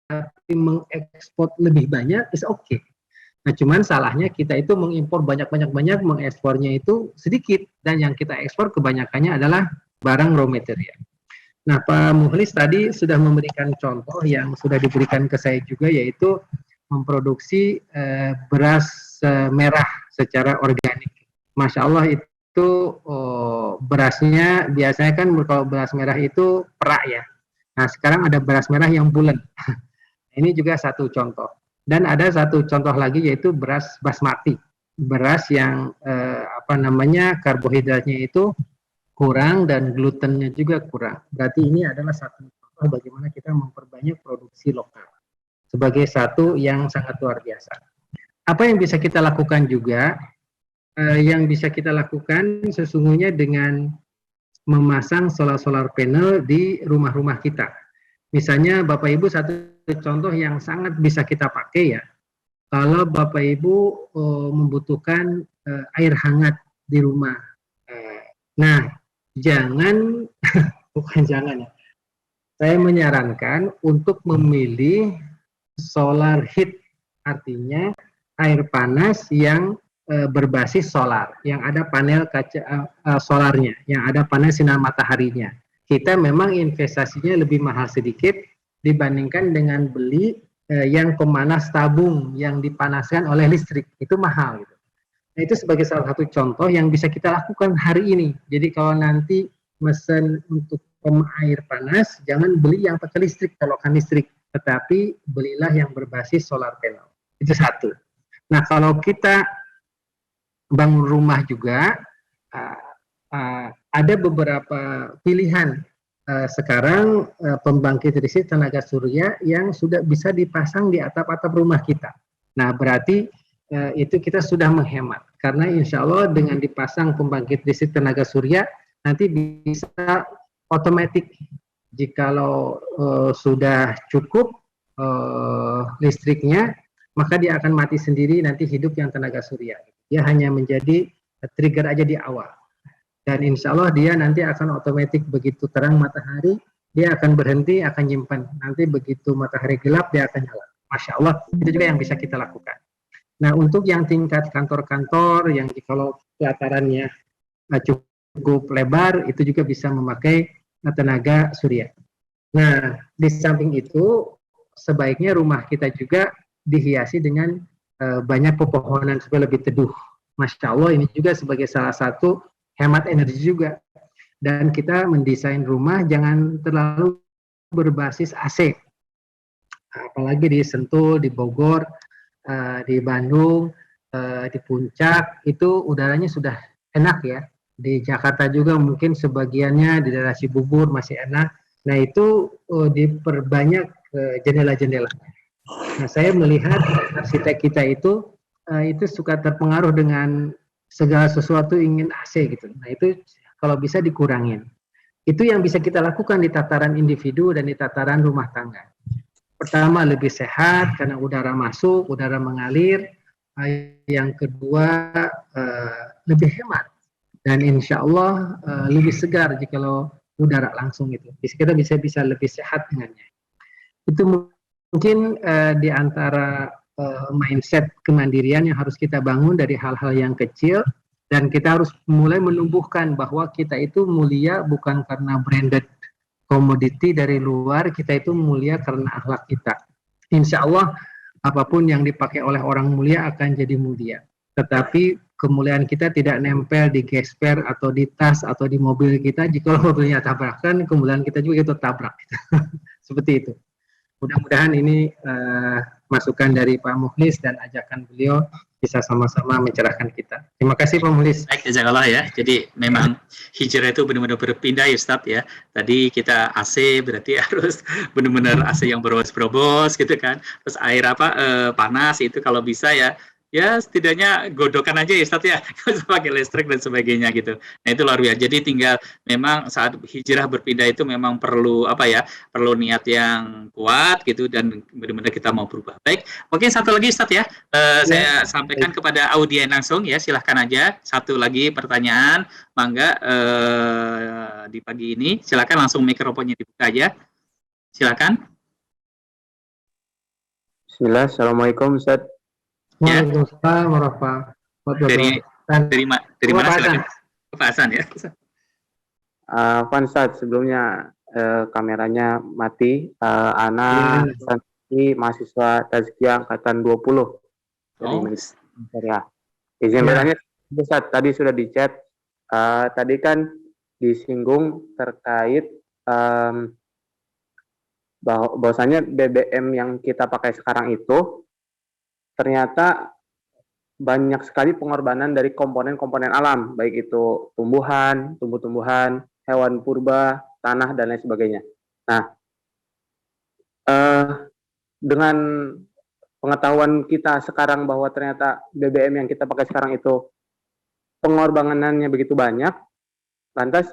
tapi mengekspor lebih banyak, is okay. Nah, cuman salahnya kita itu mengimpor banyak-banyak, mengekspornya itu sedikit, dan yang kita ekspor kebanyakannya adalah barang raw material. Nah, Pak Mukhlis tadi sudah memberikan contoh yang sudah diberikan ke saya juga, yaitu memproduksi beras merah secara organik. Masya Allah, itu berasnya biasanya kan kalau beras merah itu perak ya. Nah, sekarang ada beras merah yang bulan. Ini juga satu contoh. Dan ada satu contoh lagi yaitu beras basmati. Beras yang karbohidratnya itu kurang dan glutennya juga kurang. Berarti ini adalah satu contoh bagaimana kita memperbanyak produksi lokal sebagai satu yang sangat luar biasa. Apa yang bisa kita lakukan juga? Yang bisa kita lakukan sesungguhnya dengan memasang solar panel di rumah-rumah kita. Misalnya Bapak Ibu, satu contoh yang sangat bisa kita pakai ya, kalau Bapak Ibu membutuhkan air hangat di rumah. Nah, jangan, bukan jangan ya, saya menyarankan untuk memilih solar heat, artinya air panas yang berbasis solar, yang ada panel kaca solarnya, yang ada panel sinar mataharinya. Kita memang investasinya lebih mahal sedikit dibandingkan dengan beli yang pemanas tabung yang dipanaskan oleh listrik, itu mahal gitu. Nah, itu sebagai salah satu contoh yang bisa kita lakukan hari ini. Jadi kalau nanti mesen untuk air panas, jangan beli yang pakai listrik, colokan listrik, tetapi belilah yang berbasis solar panel. Itu satu. Nah, kalau kita bangun rumah juga, ada beberapa pilihan sekarang pembangkit listrik tenaga surya yang sudah bisa dipasang di atap-atap rumah kita. Nah, berarti itu kita sudah menghemat, karena insya Allah dengan dipasang pembangkit listrik tenaga surya nanti bisa otomatis jikalau sudah cukup listriknya, maka dia akan mati sendiri nanti hidup yang tenaga surya. Dia hanya menjadi trigger aja di awal. Dan insya Allah dia nanti akan otomatis begitu terang matahari, dia akan berhenti, akan nyimpan. Nanti begitu matahari gelap, dia akan nyala. Masya Allah, itu juga yang bisa kita lakukan. Nah, untuk yang tingkat kantor-kantor, yang kalau pelatarannya cukup lebar, itu juga bisa memakai tenaga surya. Nah, di samping itu, sebaiknya rumah kita juga dihiasi dengan banyak pepohonan supaya lebih teduh. Masya Allah, ini juga sebagai salah satu hemat energi juga. Dan kita mendesain rumah jangan terlalu berbasis AC. Apalagi di Sentul, di Bogor, di Bandung, di Puncak, itu udaranya sudah enak ya. Di Jakarta juga mungkin sebagiannya di daerah Cibubur masih enak. Nah, itu diperbanyak jendela-jendela. Nah, saya melihat arsitek kita itu suka terpengaruh dengan segala sesuatu ingin AC gitu. Nah, itu kalau bisa dikurangin. Itu yang bisa kita lakukan di tataran individu dan di tataran rumah tangga. Pertama, lebih sehat karena udara masuk, udara mengalir. Yang kedua, lebih hemat. Dan insya Allah lebih segar jikalau udara langsung itu. Kita bisa lebih sehat dengannya. Itu mungkin di antara mindset kemandirian yang harus kita bangun dari hal-hal yang kecil, dan kita harus mulai menumbuhkan bahwa kita itu mulia bukan karena branded komoditi dari luar, kita itu mulia karena akhlak kita. Insya Allah apapun yang dipakai oleh orang mulia akan jadi mulia. Tetapi kemuliaan kita tidak nempel di gesper atau di tas atau di mobil kita. Jika mobilnya tabrakan, kemuliaan kita juga itu tabrak. Seperti itu. Mudah-mudahan ini masukan dari Pak Mukhlis dan ajakan beliau bisa sama-sama mencerahkan kita. Terima kasih Pak Mukhlis. Baik, jazakallah ya. Jadi memang hijrah itu benar-benar berpindah ya Ustadz ya. Tadi kita AC berarti harus benar-benar AC yang berobos-berobos gitu kan. Terus air panas itu kalau bisa ya setidaknya godokan aja ya Ustadz ya, pakai listrik dan sebagainya gitu. Nah itu luar biasa. Jadi tinggal memang saat hijrah berpindah itu memang perlu perlu niat yang kuat gitu dan benar-benar kita mau berubah. Baik, mungkin satu lagi Ustadz ya, saya sampaikan kepada audien langsung ya, silahkan aja satu lagi pertanyaan, mangga di pagi ini, silahkan langsung mikrofonnya dibuka aja, silahkan. Bismillah, Assalamualaikum Ustadz. Waalaikumsalam warahmatullahi wabarakatuh. Dari mana silakan? Pak Hasan ya. Pak Ustadz, sebelumnya kameranya mati. Ana Santi, mahasiswa Tazkiyah angkatan 20 dari Indonesia. Izin bertanya, Ustadz, tadi sudah di chat. Tadi kan disinggung terkait bahwasanya BBM yang kita pakai sekarang itu ternyata banyak sekali pengorbanan dari komponen-komponen alam, baik itu tumbuh-tumbuhan, hewan purba, tanah, dan lain sebagainya. Nah, dengan pengetahuan kita sekarang bahwa ternyata BBM yang kita pakai sekarang itu pengorbanannya begitu banyak, lantas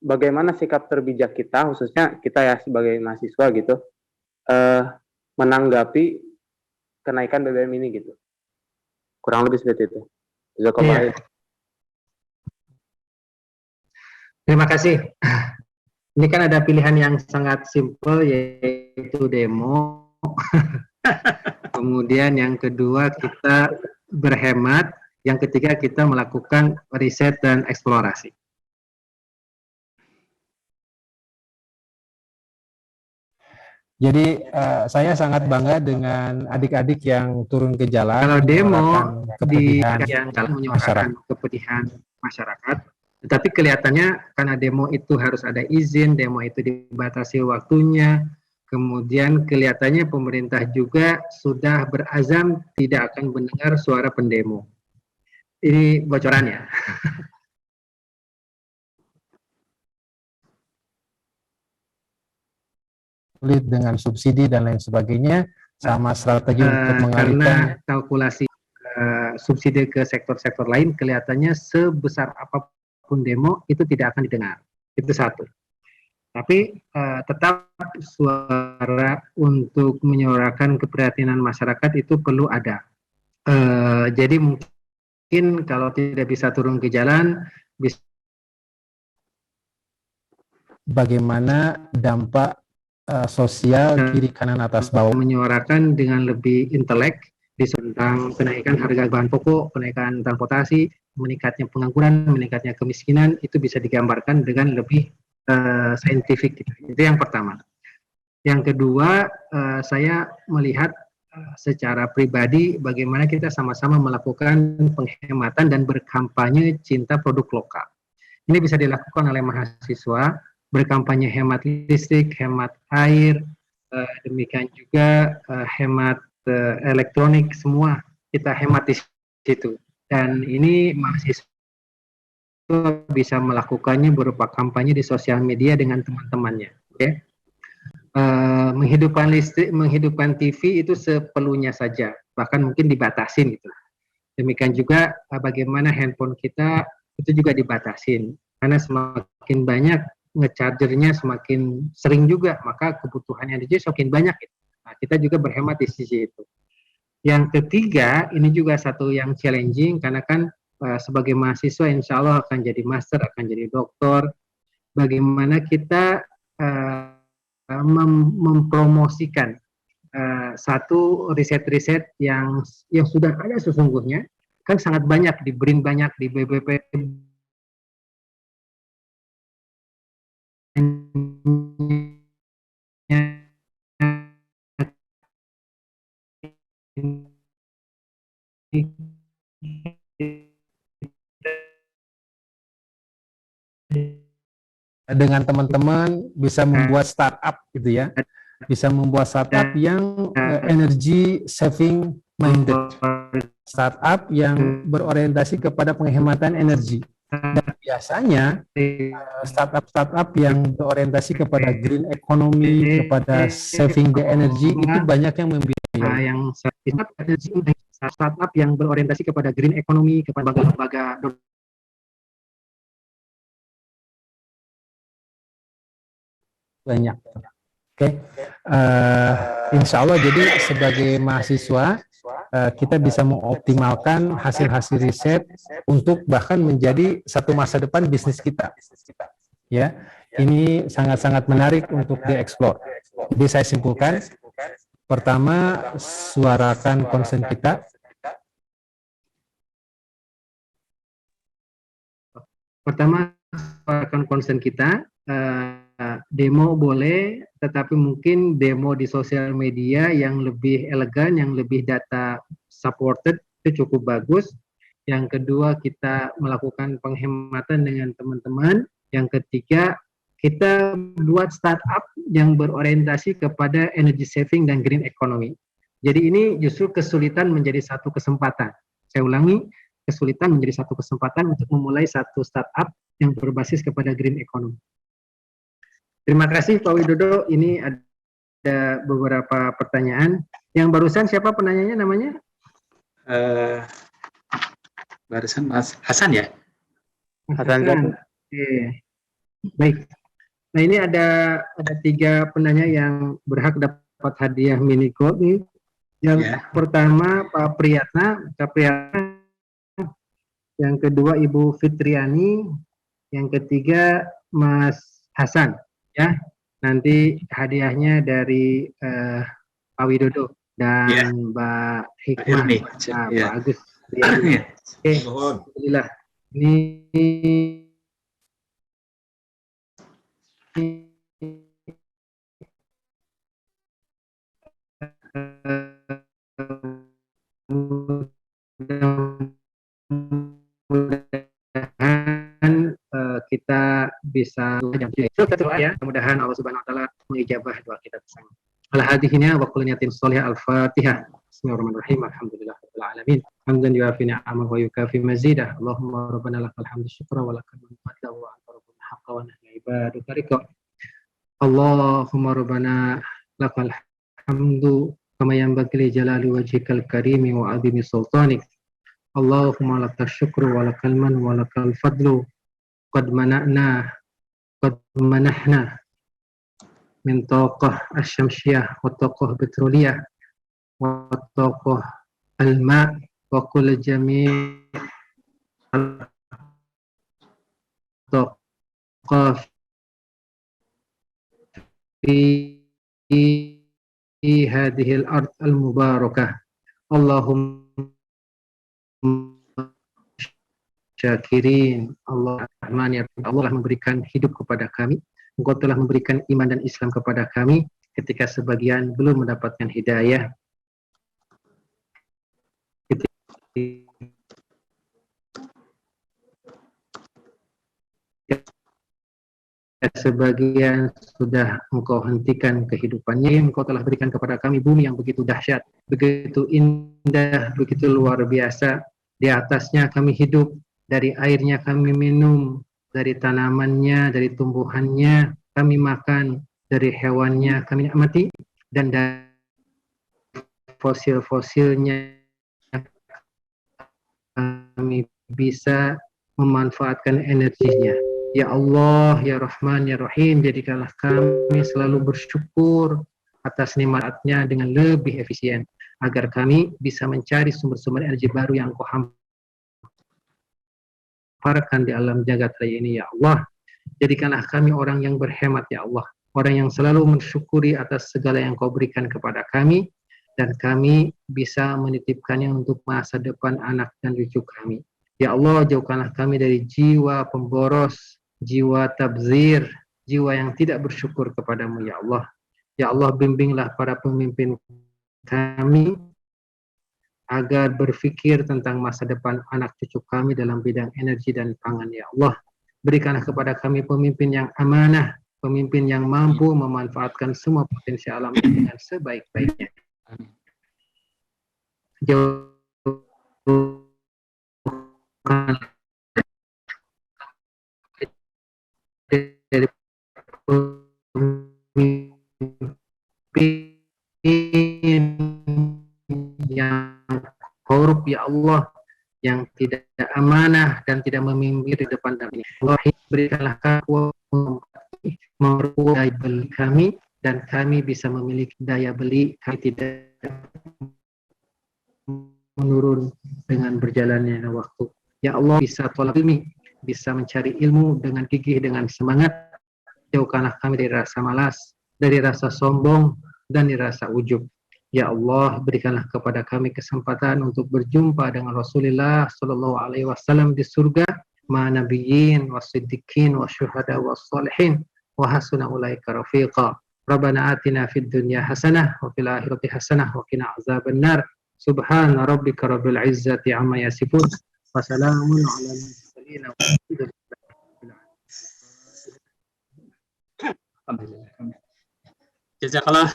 bagaimana sikap terbijak kita, khususnya kita ya sebagai mahasiswa gitu, menanggapi kenaikan BBM ini gitu. Kurang lebih seperti itu. Iya. Terima kasih. Ini kan ada pilihan yang sangat simpel, yaitu demo. Kemudian yang kedua kita berhemat. Yang ketiga kita melakukan riset dan eksplorasi. Jadi saya sangat bangga dengan adik-adik yang turun ke jalan. Kalau demo di kepedihan masyarakat, tetapi kelihatannya karena demo itu harus ada izin, demo itu dibatasi waktunya, kemudian kelihatannya pemerintah juga sudah berazam tidak akan mendengar suara pendemo. Ini bocorannya. sulit dengan subsidi dan lain sebagainya, sama strategi untuk mengalihkan. Karena kalkulasi subsidi ke sektor-sektor lain kelihatannya sebesar apapun demo itu tidak akan didengar. Itu satu. Tapi tetap suara untuk menyuarakan keprihatinan masyarakat itu perlu ada. Jadi mungkin kalau tidak bisa turun ke jalan, bisa bagaimana dampak sosial kiri kanan atas bawah, menyuarakan dengan lebih intelek tentang kenaikan harga bahan pokok, kenaikan transportasi, meningkatnya pengangguran, meningkatnya kemiskinan, itu bisa digambarkan dengan lebih saintifik. Itu yang pertama. Yang kedua, saya melihat secara pribadi bagaimana kita sama-sama melakukan penghematan dan berkampanye cinta produk lokal. Ini bisa dilakukan oleh mahasiswa, berkampanye hemat listrik, hemat air, demikian juga hemat elektronik, semua kita hemat di situ. Dan ini mahasiswa bisa melakukannya berupa kampanye di sosial media dengan teman-temannya. Okay? Menghidupkan listrik, menghidupkan TV itu seperlunya saja, bahkan mungkin dibatasin gitu. Demikian juga bagaimana handphone kita itu juga dibatasin, karena semakin banyak ngechargernya semakin sering juga, maka kebutuhan energi semakin banyak. Nah, kita juga berhemat di sisi itu. Yang ketiga, ini juga satu yang challenging, karena kan sebagai mahasiswa insya Allah akan jadi master, akan jadi doktor. Bagaimana kita mempromosikan satu riset-riset yang sudah ada sesungguhnya, kan sangat banyak di BRIN, banyak di BBP, dengan teman-teman bisa membuat startup gitu ya, bisa membuat startup yang energy saving minded, startup yang berorientasi kepada penghematan energi. Dan biasanya startup yang berorientasi kepada green economy, kepada saving the energy, itu banyak yang membiayai. Startup yang berorientasi kepada green economy, kepada lembaga banyak. Oke, insya Allah jadi sebagai mahasiswa kita bisa mengoptimalkan hasil-hasil riset untuk bahkan menjadi satu masa depan bisnis kita. Ya, ini sangat-sangat menarik untuk dieksplor. Jadi saya simpulkan, pertama suarakan concern kita. Pertama suarakan concern kita. Demo boleh, tetapi mungkin demo di sosial media yang lebih elegan, yang lebih data supported, itu cukup bagus. Yang kedua, kita melakukan penghematan dengan teman-teman. Yang ketiga, kita buat startup yang berorientasi kepada energy saving dan green economy. Jadi ini justru kesulitan menjadi satu kesempatan. Saya ulangi, kesulitan menjadi satu kesempatan untuk memulai satu startup yang berbasis kepada green economy. Terima kasih Pak Widodo. Ini ada beberapa pertanyaan. Yang barusan siapa penanyanya namanya? Barusan Mas Hasan ya? Hasan. Oke. Baik. Nah ini ada 3 penanya yang berhak dapat hadiah mini gold nih. Yang pertama Pak Priyatna, yang kedua Ibu Fitriani, yang ketiga Mas Hasan. Ya, nanti hadiahnya dari Pak Widodo dan Mbak Hikmah, Pak Agus. Oke, alhamdulillah. Ini kita bisa ya, mudah-mudahan Allah Subhanahu wa taala mengijabah doa kita bersama. Al-hadihina wa kullu niyatin shalihah al-Fatihah. Bismillahirrahmanirrahim. Alhamdulillahirabbil alamin. Hamdan yuafi ni'amahu wa yukafi mazidah. Allahumma rabbana lakal hamdu syukra wa lakal hamdu wa anta rabbuna haqqa wa nahnu ibaduka rika. Allahumma rabbana lakal hamdu kama yanbaghi li jalali wajhikal karimi wa 'azimi sultanik. Allahumma lakal syukru wa lakal man wa lakal fadlu qad mana'na qad manahna min taqah asy-syamsiyah wa taqah petroliyah wa taqah al-ma' wa kull jami' taqah fi hadhihi al-ard al-mubarakah. Allahumma syakirin. Allah Rahman ya Allah telah memberikan hidup kepada kami. Engkau telah memberikan iman dan Islam kepada kami ketika sebagian belum mendapatkan hidayah. Sebagian sudah engkau hentikan kehidupannya. Engkau telah berikan kepada kami bumi yang begitu dahsyat, begitu indah, begitu luar biasa. Di atasnya kami hidup, dari airnya kami minum, dari tanamannya, dari tumbuhannya kami makan, dari hewannya kami nikmati, dan dari fosil-fosilnya kami bisa memanfaatkan energinya. Ya Allah, Ya Rahman, Ya Rahim, jadikanlah kami selalu bersyukur atas nikmat-Nya dengan lebih efisien, agar kami bisa mencari sumber-sumber energi baru yang Engkau hamparkan di alam jagat raya ini, ya Allah. Jadikanlah kami orang yang berhemat, ya Allah, orang yang selalu mensyukuri atas segala yang Kau berikan kepada kami, dan kami bisa menitipkannya untuk masa depan anak dan cucu kami. Ya Allah, jauhkanlah kami dari jiwa pemboros, jiwa tabzir, jiwa yang tidak bersyukur kepadamu, ya Allah. Ya Allah, bimbinglah para pemimpin kami agar berpikir tentang masa depan anak cucu kami dalam bidang energi dan pangan, ya Allah. Berikanlah kepada kami pemimpin yang amanah, pemimpin yang mampu memanfaatkan semua potensi alam dengan sebaik-baiknya. Jauhkan dari pemimpin yang korup, ya Allah, yang tidak amanah dan tidak memimpin di depan kami. Allah, berikanlah kekuatan daya beli kami, dan kami bisa memiliki daya beli, kami tidak menurun dengan berjalannya waktu. Ya Allah, bisa tolak ilmi, bisa mencari ilmu dengan gigih, dengan semangat. Jauhkanlah kami dari rasa malas, dari rasa sombong, dan dari rasa ujub. Ya Allah, berikanlah kepada kami kesempatan untuk berjumpa dengan Rasulullah Sallallahu Alaihi Wasallam di surga, ma nabiyyin, wasiddiqin, wasyuhada, wassalihin, wa hasuna ulaika rafiqa. Rabbana atina fid dunya hasanah, wa fil akhirati hasanah, wa qina azaban nar. Subhana rabbika rabbil izzati amma yasifun, wa salamun ala mursalin. Alhamdulillah. Jazakallah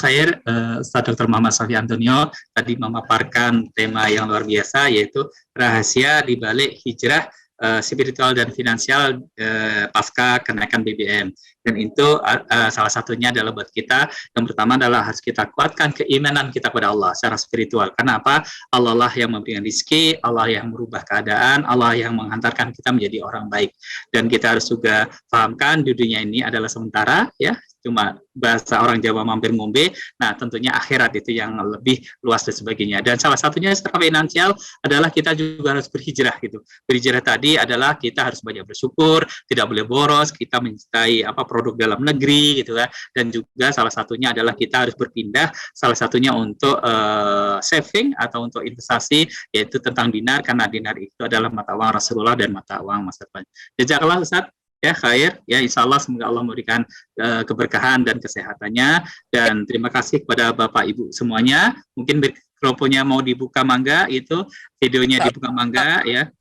khair Ustaz Dr. Muhammad Shafi Antonio tadi memaparkan tema yang luar biasa, yaitu rahasia di balik hijrah spiritual dan finansial pasca kenaikan BBM. Dan itu salah satunya adalah buat kita, yang pertama adalah harus kita kuatkan keimanan kita kepada Allah secara spiritual. Karena apa? Allah lah yang memberikan rezeki, Allah yang merubah keadaan, Allah yang menghantarkan kita menjadi orang baik. Dan kita harus juga pahamkan di dunia ini adalah sementara, ya, cuma bahasa orang Jawa mampir ngombe. Nah, tentunya akhirat itu yang lebih luas dan sebagainya. Dan salah satunya secara finansial adalah kita juga harus berhijrah gitu. Berhijrah tadi adalah kita harus banyak bersyukur, tidak boleh boros, kita mencintai produk dalam negeri gitu kan. Dan juga salah satunya adalah kita harus berpindah, salah satunya untuk saving atau untuk investasi, yaitu tentang dinar, karena dinar itu adalah mata uang Rasulullah dan mata uang masa depan. Jazakallah Ustaz. Ya, khair, ya, insya Allah semoga Allah memberikan keberkahan dan kesehatannya. Dan terima kasih kepada Bapak Ibu semuanya. Mungkin mikrofonnya mau dibuka, mangga, itu videonya dibuka, mangga, ya.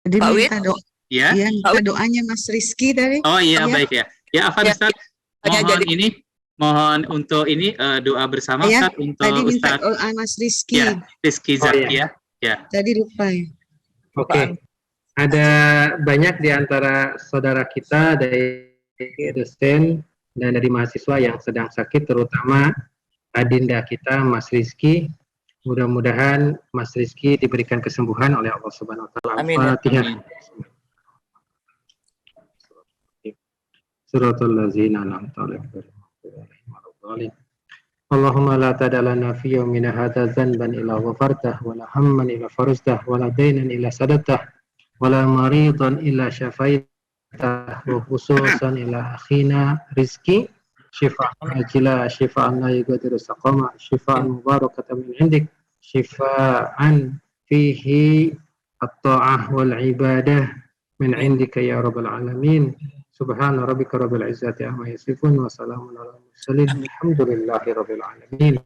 Jadi minta doa, ya, minta doanya Mas Rizky tadi. Oh iya, baik ya. Ya, Afan Ustaz, mohon ini, mohon untuk ini doa bersama Ustaz untuk tadi minta Ustaz doa Mas Rizky. Ya, Rizky Zakia. Ya. Tadi lupa ya. Oke. Ada banyak di antara saudara kita dari dosen dan dari mahasiswa yang sedang sakit, terutama adinda kita Mas Rizky. Mudah-mudahan Mas Rizky diberikan kesembuhan oleh Allah Subhanahu wa taala. Amin. Al-Fatihah. Suratul ladzina an'amta alaihim. Allahumma la tad'alana fi yawmina hadza dzanban illa ghafartah wa la hamman illa farajtah wa la daynan illa sadatah wa la maridan illa syafaitah wa khususan ila akhina Rizky shifa'an ajila shifa'an la yughadiru saqama shifa'an mubarakatan min indik shifa'an fihi at-ta'ah wal ibadah min indika ya rabbal alamin. Subhana rabbika rabbil izzati amma yasifun wa salamun ala mursalin alhamdulillahi rabbil alamin.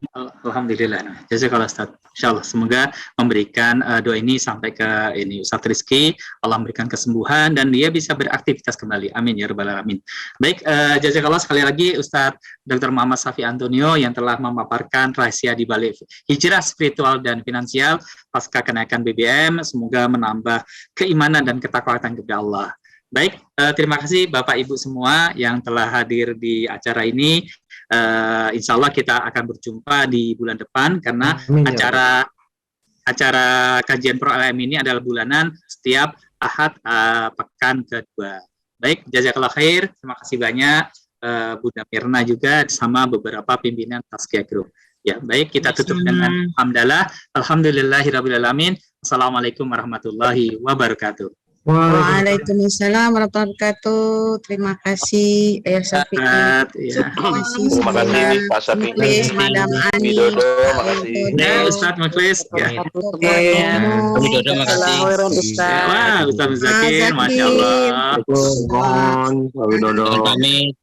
Alhamdulillah. Jazakallah Ustaz. Insyaallah semoga memberikan doa ini sampai ke Ustaz Rizky, Allah memberikan kesembuhan dan dia bisa beraktivitas kembali. Amin ya rabbal alamin. Baik, jazakallah sekali lagi Ustaz Dr. Muhammad Safi Antonio yang telah memaparkan rahasia di balik hijrah spiritual dan finansial pasca kenaikan BBM. Semoga menambah keimanan dan ketakwaan kepada Allah. Baik, terima kasih Bapak Ibu semua yang telah hadir di acara ini. Insya Allah kita akan berjumpa di bulan depan karena acara kajian Pro LM ini adalah bulanan setiap Ahad pekan kedua. Baik, jazakallah khair. Terima kasih banyak Bunda Mirna juga sama beberapa pimpinan Tazkiyah Group. Ya, baik, kita tutup dengan hamdalah. Alhamdulillahirabbil alamin. Assalamualaikum warahmatullahi wabarakatuh. Waalaikumsalam warahmatullahi wabarakatuh. Terima kasih Ayah Safi. Terima kasih Pak Safi. Madam Ani. Widodo, makasih. Ya, Ustaz Muklis. Ya. Widodo, makasih. Wah, Ustaz Zakir, Masya Allah. Pak Widodo. Pamit.